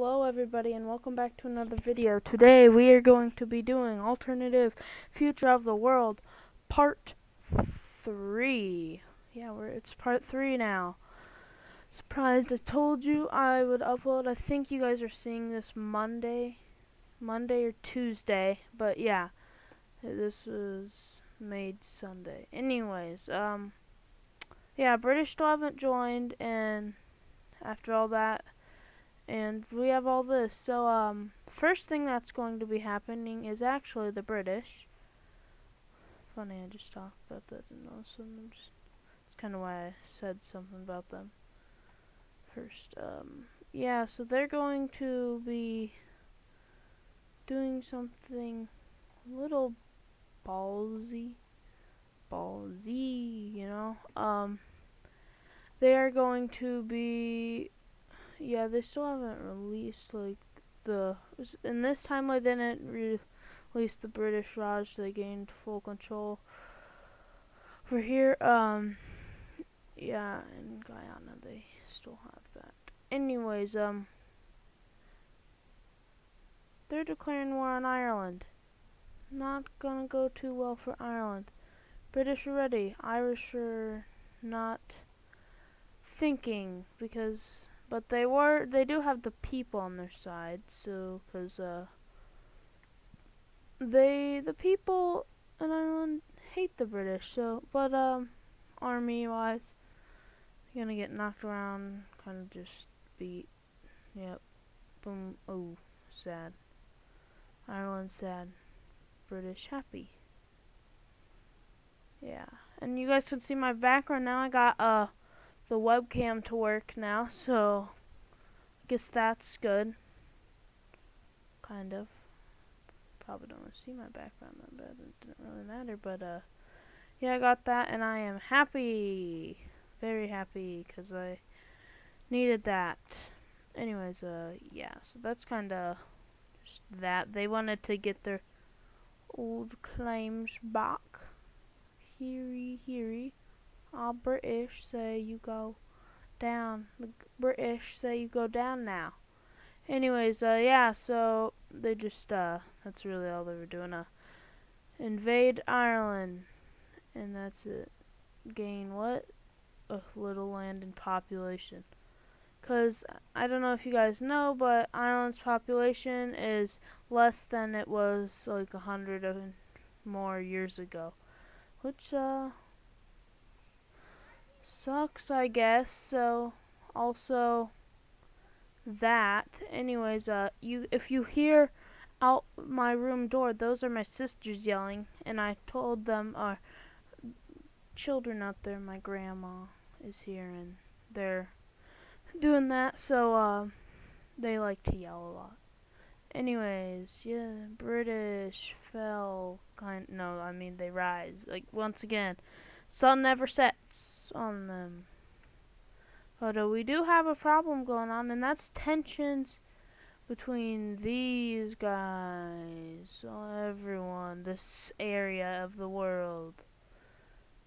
Hello everybody and welcome back to another video. Today we are going to be doing Alternative Future of the World Part 3. Yeah, it's Part 3 now. Surprised I told you I would upload. I think you guys are seeing this Monday or Tuesday, but yeah, this was made Sunday. Anyways, yeah, British still haven't joined, and after all that, and we have all this. So, first thing that's going to be happening is actually the British. Funny, I just talked about that and all of a sudden that's kind of why I said something about them first. Yeah, so they're going to be doing something a little ballsy, you know. They are going to be, yeah, they still haven't released, like, in this timeline they didn't release the British Raj. They gained full control over here. Yeah, in Guyana they still have that. Anyways, they're declaring war on Ireland. Not gonna go too well for Ireland. British are ready. Irish are not thinking, but they do have the people on their side, so, the people in Ireland hate the British, so, but, army-wise, they're gonna get knocked around, kind of just beat, yep, boom, oh, sad. Ireland sad, British happy. Yeah, and you guys can see my background now. I got, the webcam to work now, so I guess that's good. Kind of. Probably don't want to see my background that bad. It didn't really matter, but yeah, I got that, and I am happy, very happy, because I needed that. Anyways, yeah, so that's kind of just that. They wanted to get their old claims back. Heary. All British say you go down. The British say you go down now. Anyways, yeah, so they just, that's really all they were doing, invade Ireland, and that's it. Gain what? A little land and population. Because, I don't know if you guys know, but Ireland's population is less than it was, like, 100 and more years ago. Which, sucks, I guess. So, also that. Anyways, if you hear out my room door, those are my sisters yelling, and I told them, children out there, my grandma is here, and they're doing that, so, they like to yell a lot. Anyways, yeah, British fell, no, I mean, they rise, like, once again, sun never sets on them. But, we do have a problem going on, and that's tensions between these guys. So everyone, this area of the world,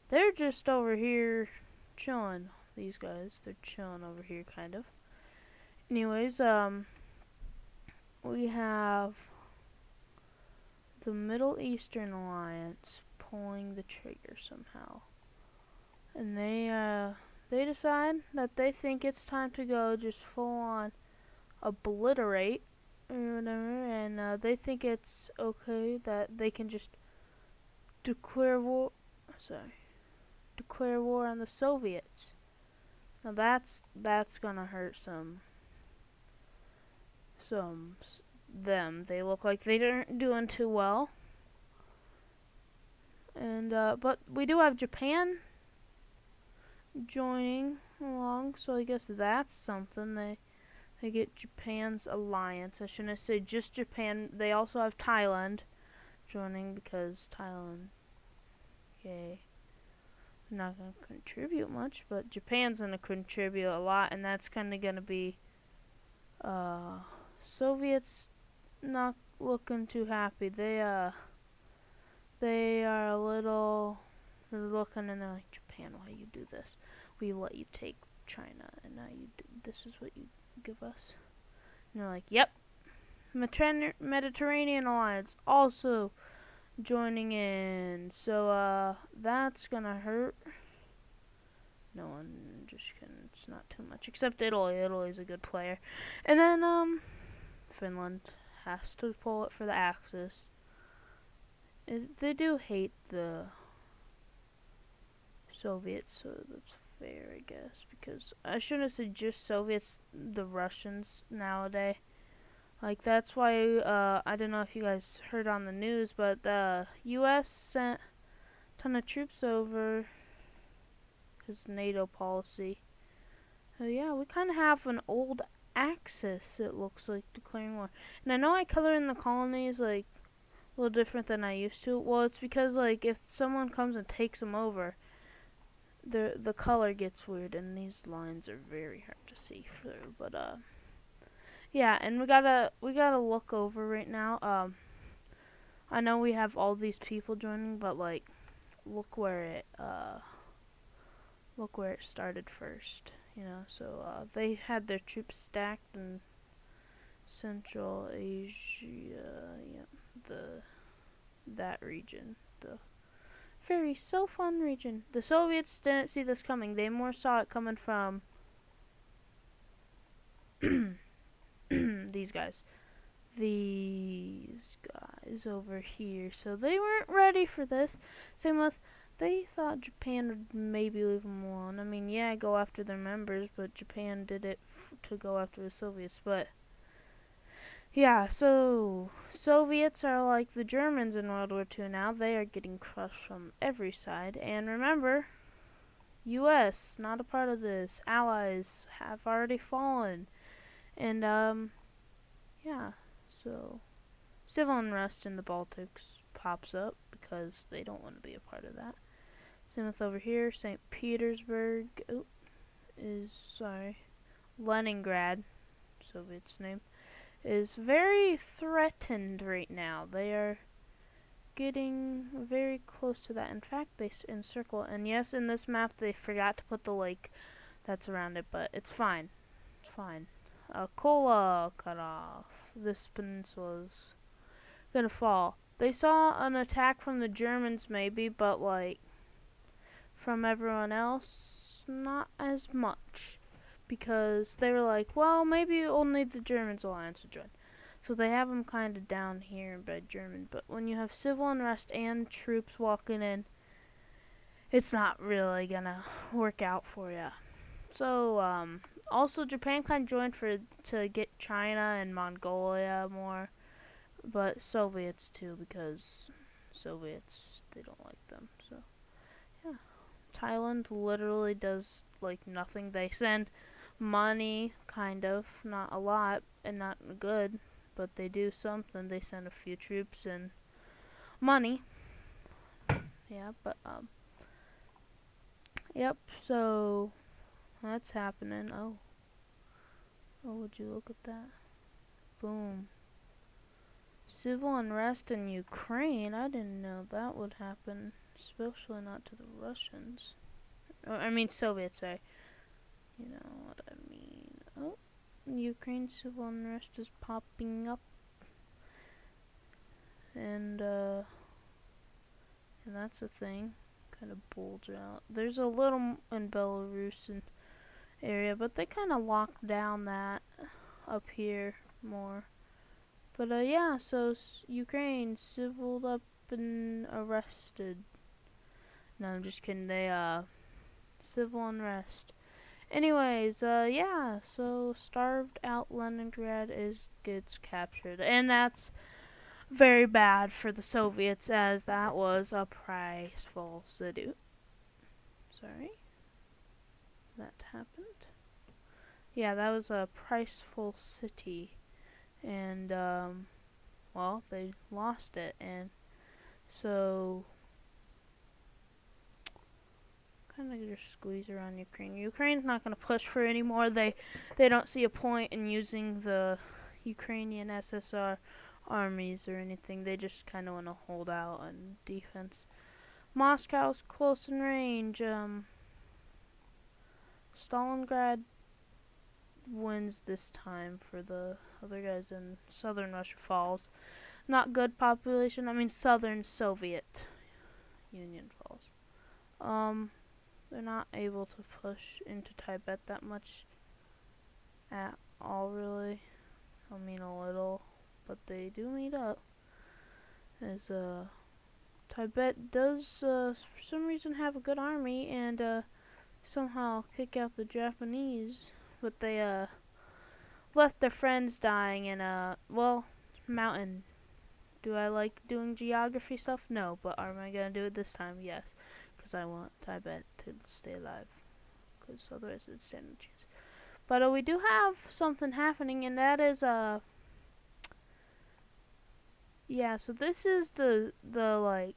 they're just over here chilling. These guys, they're chilling over here, kind of. Anyways, we have the Middle Eastern Alliance pulling the trigger somehow, and they decide that they think it's time to go just full on obliterate or whatever, and they think it's okay that they can just declare war on the Soviets. Now that's gonna hurt them. They look like they aren't doing too well, and but we do have Japan joining along, so I guess that's something. They get Japan's alliance. I shouldn't say just Japan. They also have Thailand joining, because Thailand, yay, not going to contribute much, but Japan's going to contribute a lot, and that's kind of going to be, Soviets not looking too happy. They are a little, they're looking, and they're like, Japan, why you do this? We let you take China, and now this is what you give us. And they're like, yep, Mediterranean Alliance also joining in. So, that's gonna hurt. No one, just kidding. It's not too much. Except Italy. Italy's a good player. And then, Finland has to pull it for the Axis. They do hate the Soviets, so that's fair, I guess. Because I shouldn't have said just Soviets, the Russians nowadays. Like, that's why, I don't know if you guys heard on the news, but the U.S. sent a ton of troops over because NATO policy. So, yeah, we kind of have an old Axis, it looks like, declaring war. And I know I color in the colonies, like, a little different than I used to. Well, it's because, like, if someone comes and takes them over, the color gets weird, and these lines are very hard to see through. But yeah, and we gotta look over right now. I know we have all these people joining, but like, look where it started first. So they had their troops stacked in Central Asia. Yeah, that region. The very so fun region. The Soviets didn't see this coming. They more saw it coming from these guys. These guys over here. So they weren't ready for this. Same with, they thought Japan would maybe leave them alone. I mean, yeah, go after their members, but Japan did it to go after the Soviets. But yeah, so Soviets are like the Germans in World War II now. They are getting crushed from every side. And remember, U.S. not a part of this. Allies have already fallen. And yeah, so civil unrest in the Baltics pops up because they don't want to be a part of that. Same with over here, St. Petersburg Leningrad, Soviet's name, is very threatened right now. They are getting very close to that. In fact, they encircle, and yes, in this map they forgot to put the lake that's around it, but it's fine. It's fine. Kola cut off. This peninsula's gonna fall. They saw an attack from the Germans maybe, but like from everyone else, not as much. Because they were like, well, maybe only the Germans alliance will join. So they have them kind of down here by German. But when you have civil unrest and troops walking in, it's not really gonna work out for you. So, also Japan kind of joined to get China and Mongolia more, but Soviets too, because Soviets, they don't like them. So yeah, Thailand literally does like nothing. They send money, kind of, not a lot and not good, but they do something. They send a few troops and money. Yeah, but yep. So that's happening. Oh, would you look at that? Boom. Civil unrest in Ukraine. I didn't know that would happen, especially not to the Russians. I mean Soviets, sorry. You know what I mean. Oh, Ukraine civil unrest is popping up. And that's a thing. Kind of bulge out. There's a little in Belarus area, but they kind of locked down that up here more. But yeah, so Ukraine civiled up and arrested. No, I'm just kidding. They civil unrest. Anyways, yeah, so starved out Leningrad gets captured, and that's very bad for the Soviets, as that was a prideful city. Sorry, that happened. Yeah, that was a prideful city, and well, they lost it, and so kind of just squeeze around Ukraine. Ukraine's not going to push for anymore. They don't see a point in using the Ukrainian SSR armies or anything. They just kind of want to hold out on defense. Moscow's close in range. Stalingrad wins this time for the other guys in southern Russia falls. Not good population. I mean southern Soviet Union falls. They're not able to push into Tibet that much at all, really. I mean a little, but they do meet up. As Tibet does for some reason have a good army and somehow kick out the Japanese, but they left their friends dying in a mountain. Do I like doing geography stuff? No, but am I gonna do it this time? Yes, because I want Tibet to stay alive, because otherwise it'd stand a chance. But we do have something happening, and that is yeah. So this is the like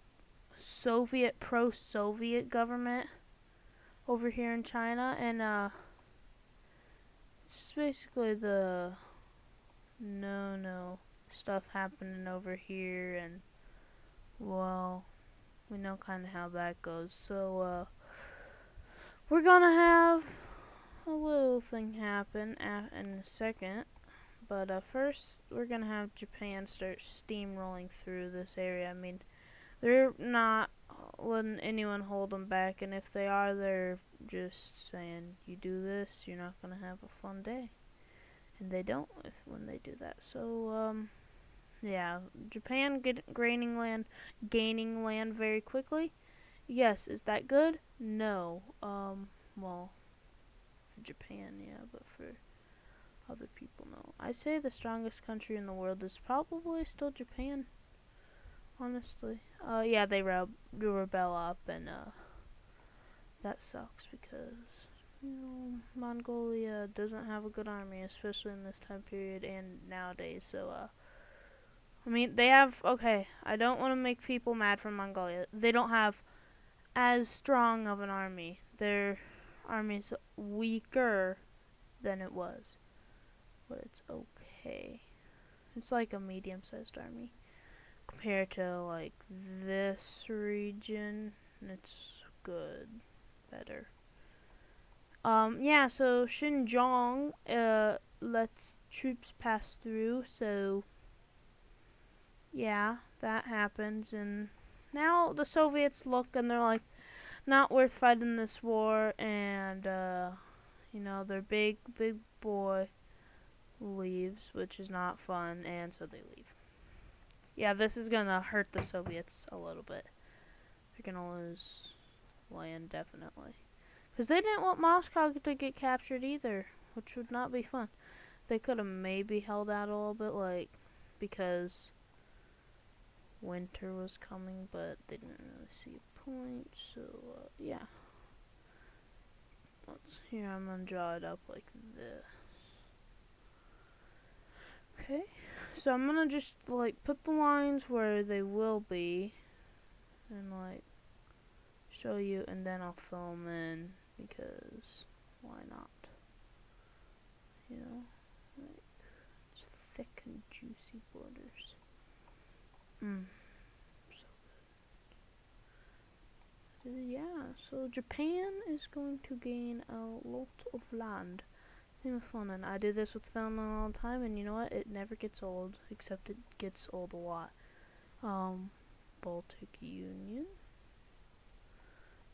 Soviet pro-Soviet government over here in China, and it's basically the no stuff happening over here, and well, we know kind of how that goes. So we're gonna have a little thing happen in a second, but first we're gonna have Japan start steamrolling through this area. I mean, they're not letting anyone hold them back, and if they are, they're just saying, you do this, you're not gonna have a fun day. And they don't when they do that. So yeah, Japan gaining land very quickly. Yes, is that good? No. Well, for Japan, yeah, but for other people, no. I say the strongest country in the world is probably still Japan, honestly. Yeah, they rebel up, and that sucks because Mongolia doesn't have a good army, especially in this time period and nowadays. So I mean, they have, okay, I don't want to make people mad from Mongolia. They don't have as strong of an army. Their army's weaker than it was, but it's okay. It's like a medium-sized army compared to like this region. It's good, better. Yeah, so Xinjiang lets troops pass through, so yeah, that happens, and now the Soviets look and they're like, not worth fighting this war, and their big boy leaves, which is not fun, and so they leave. Yeah, this is gonna hurt the Soviets a little bit. They're gonna lose land, definitely. Because they didn't want Moscow to get captured either, which would not be fun. They could have maybe held out a little bit, like, because winter was coming, but they didn't really see a point, so, yeah. Here, I'm gonna draw it up like this. Okay, so I'm gonna just, like, put the lines where they will be, and, like, show you, and then I'll fill them in, because why not? Like, it's thick and juicy borders. So good. Yeah, so Japan is going to gain a lot of land. Same with Finland. I do this with Finland all the time, and you know what? It never gets old, except it gets old a lot. Baltic Union.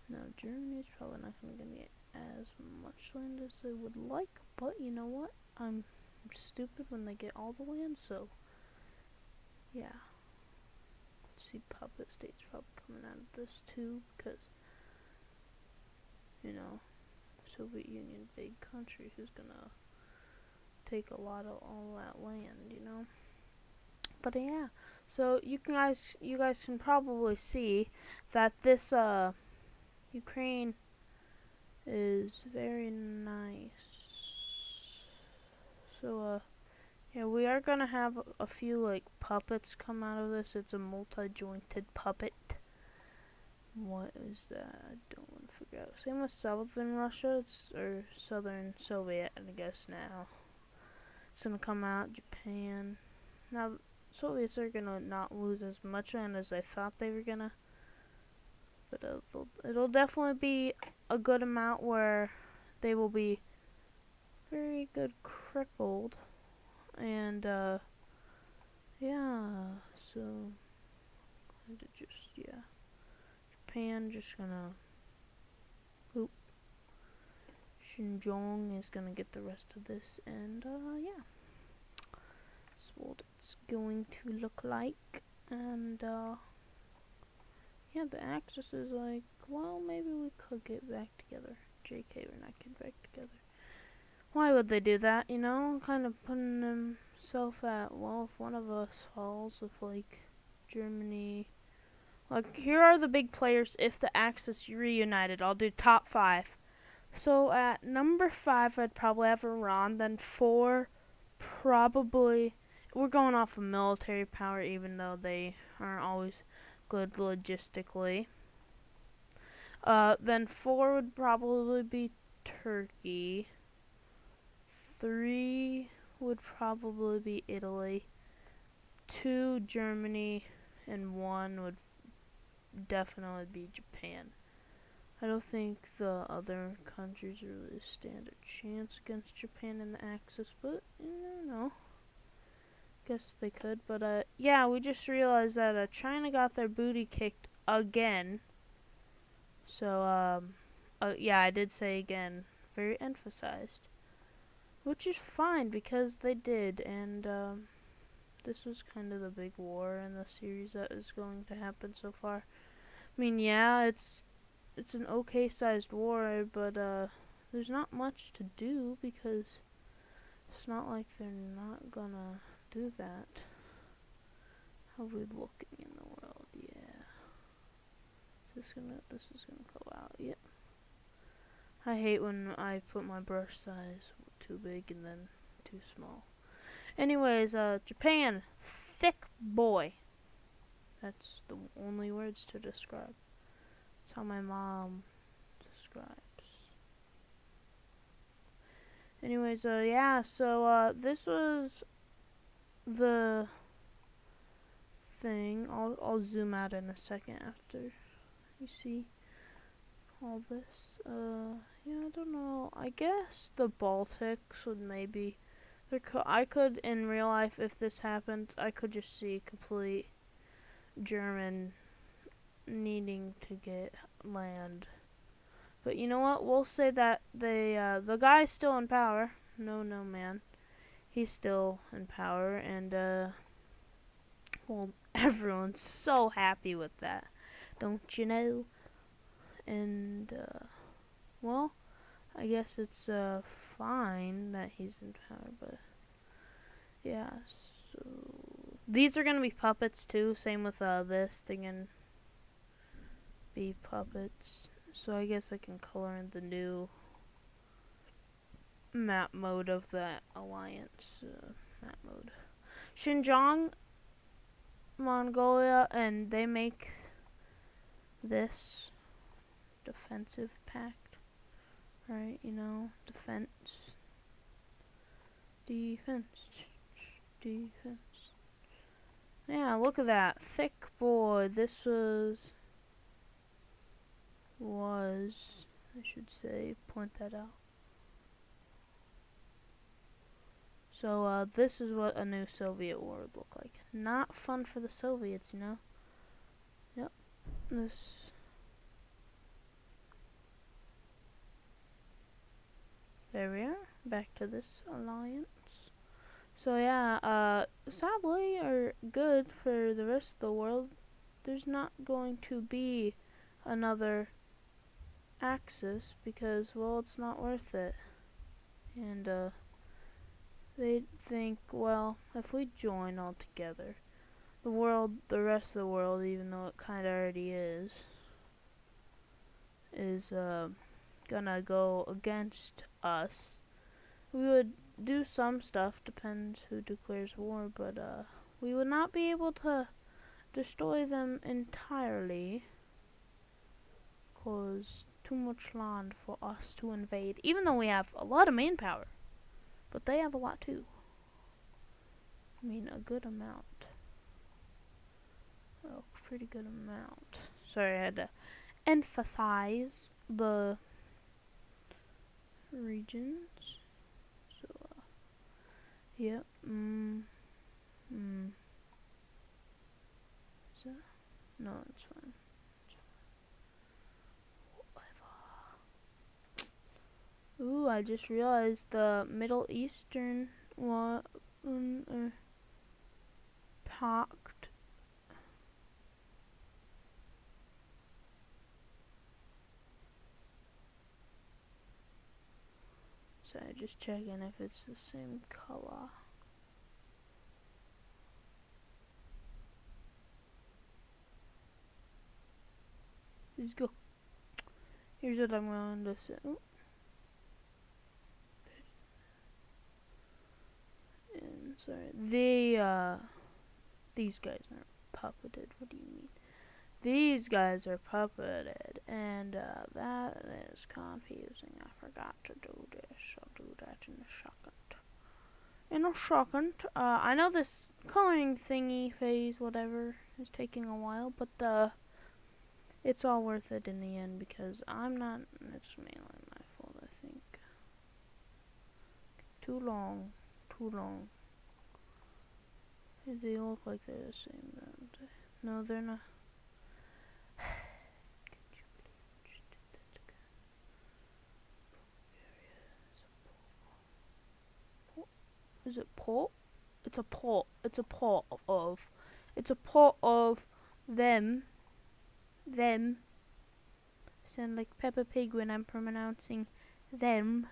Now, Germany's probably not going to get as much land as they would like, but you know what? I'm stupid when they get all the land, so yeah. Let's see, puppet states probably coming out of this too, because Soviet Union, big country, who's gonna take a lot of all that land, But yeah, so you guys can probably see that this Ukraine is very nice. So yeah, we are gonna have a few like puppets come out of this. It's a multi-jointed puppet. What is that? I don't want to figure out. Same with southern Russia, or southern Soviet, I guess now. It's gonna come out. Japan. Now, Soviets are gonna not lose as much land as I thought they were gonna, but it'll definitely be a good amount where they will be very good crippled. And, yeah, so, yeah. Japan just gonna, oop, Xinjiang is gonna get the rest of this, and, yeah. That's what it's going to look like, and, yeah, the Axis is like, well, maybe we could get back together. JK, we're not getting back together. Why would they do that, you know? Kind of putting themselves at, well, if one of us falls, if, like, Germany... Like, here are the big players if the Axis reunited. I'll do top 5. So, at number 5, I'd probably have Iran. Then 4, probably... We're going off of military power, even though they aren't always good logistically. Then 4 would probably be Turkey. 3 would probably be Italy. 2, Germany. And 1 would definitely be Japan. I don't think the other countries really stand a chance against Japan in the Axis, but you never know. Guess they could, but yeah, we just realized that China got their booty kicked again. So yeah, I did say again, very emphasized, which is fine because they did, and this was kind of the big war in the series that is going to happen so far. I mean, yeah, it's an okay sized war, but there's not much to do because it's not like they're not gonna do that. How are we looking in the world? Yeah. This is gonna go out. Yep. I hate when I put my brush size too big and then too small. Anyways, Japan, thick boy. That's the only words to describe. That's how my mom describes. Anyways, yeah, so, this was the thing. I'll zoom out in a second after you see all this. Yeah, I don't know. I guess the Baltics would maybe... I could, in real life, if this happened, I could just see complete German needing to get land. But you know what? We'll say that the guy's still in power. No, man. He's still in power, and, well, everyone's so happy with that. Don't you know? And, well, I guess it's, fine that he's in power, but, yeah, so... These are gonna be puppets, too. Same with, this. They're gonna be puppets. So I guess I can color in the new map mode of the Alliance, map mode. Xinjiang, Mongolia, and they make this defensive pact, right? You know, defense. Yeah, look at that thick boy. This was I should say, point that out. So this is what a new Soviet war would look like. Not fun for the Soviets, you know. Yep. There we are. Back to this alliance. So yeah, sadly or good for the rest of the world, there's not going to be another Axis because, well, it's not worth it. And they think, well, if we join all together, the rest of the world, even though it kind of already is gonna go against us. We would do some stuff, depends who declares war, but we would not be able to destroy them entirely, cause too much land for us to invade, even though we have a lot of manpower, but they have a lot too. I mean, a good amount. Oh, pretty good amount. Sorry, I had to emphasize the regions. Yep. Is that? No, it's fine. Ooh, I just realized the Middle Eastern one packed. So I just checking if it's the same color. Let's go. Here's what I'm going to say. Ooh. And sorry, these guys aren't puppeted. What do you mean? These guys are puppeted, and that is confusing. I forgot to do this. I'll do that in a second. I know this coloring thingy phase, whatever, is taking a while, but it's all worth it in the end because it's mainly my fault, I think. Too long. They look like they're the same, don't they? No, they're not. Is it pot? It's a pot. It's a pot of. It's a pot of them. Them. Sound like Peppa Pig when I'm pronouncing them.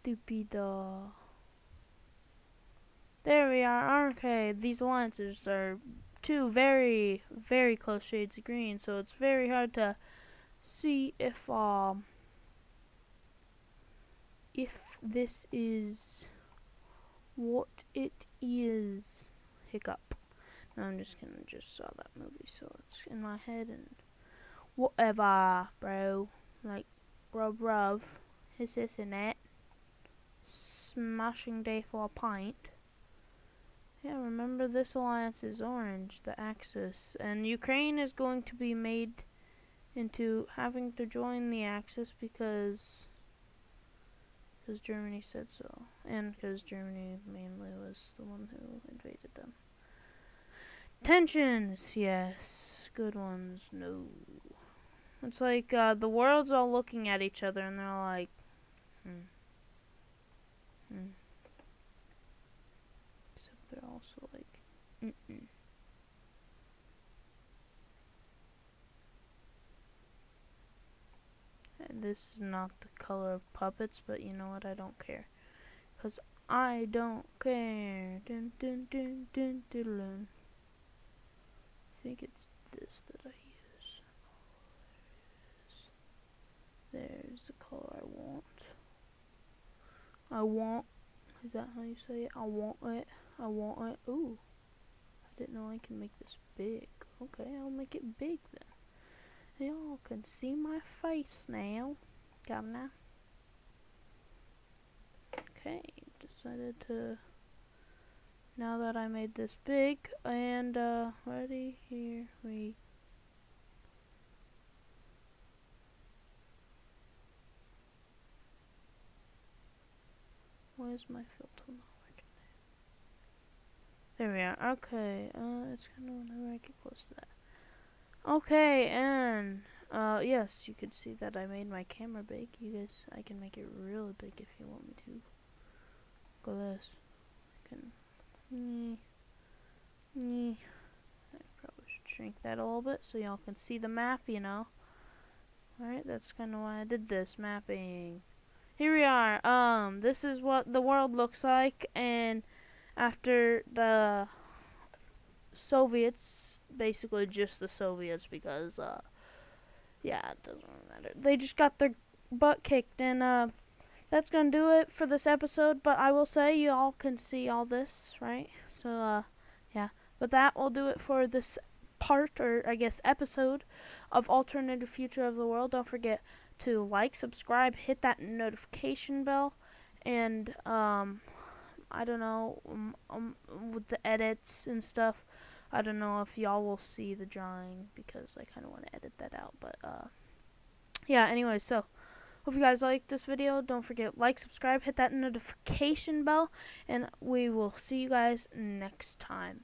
Stupid. There we are. Okay, these alliances are two very, very close shades of green, so it's very hard to see if this is what it is. Hiccup. No, I'm just gonna saw that movie, so it's in my head and whatever, bro. Like, bruv. Is this in it? Smashing day for a pint. Yeah, remember this alliance is orange, the Axis, and Ukraine is going to be made into having to join the Axis because Germany said so, and because Germany mainly was the one who invaded them. Tensions, yes. Good ones, no. It's like the world's all looking at each other and they're like, Except they're also like, And this is not the color of puppets, but you know what? I don't care. Because I don't care. Dun, dun, dun, dun, dun, dun. I think it's this that I use. There's the color I want. Is that how you say it? I want it. Ooh. I didn't know I can make this big. Okay, I'll make it big then. Y'all can see my face now. Come now. Okay, decided to, now that I made this big, and ready, here we Where's my filter not working? There we are. Okay, it's kind of whenever I get close to that. Okay, and yes, you can see that I made my camera big. You guys, I can make it really big if you want me to. Look at this. I can, I probably should shrink that a little bit so y'all can see the map, you know. Alright, that's kind of why I did this mapping. Here we are. This is what the world looks like, and after the Soviets, basically just the Soviets, because yeah, it doesn't really matter. They just got their butt kicked, and that's gonna do it for this episode. But I will say you all can see all this, right? So yeah, but that will do it for this part, or I guess episode, of Alternative Future of the World. Don't forget to like, subscribe, hit that notification bell, and I don't know, with the edits and stuff, I don't know if y'all will see the drawing because I kind of want to edit that out, but yeah, anyway, so Hope you guys like this video. Don't forget like, subscribe, hit that notification bell, and we will see you guys next time.